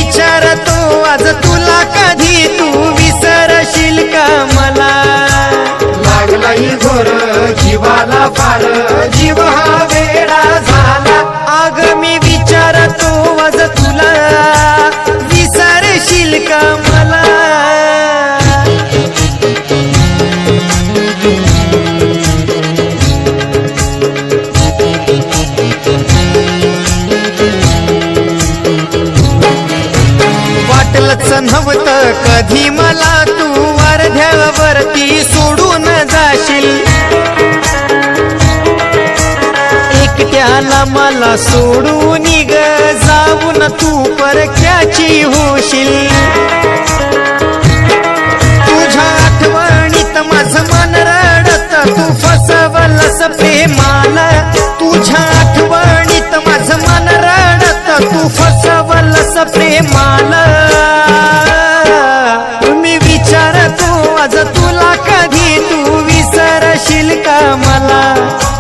विचारतो आज तुला कधी तू विसरशील का मला लागलाही घोर जीवाला फार जीव हा वेडा झाला आग मी विचारतो आज तुला विसरशील का मला वाटलंच नव्हतं कधी मला तू अर्ध्यावरती सोडून जाशील एकट्याला मला सोडून ग जाऊन तू परक्याची होशील तुझ्या आठवणीत माझं मन रडत तू फसवलंस प्रेमा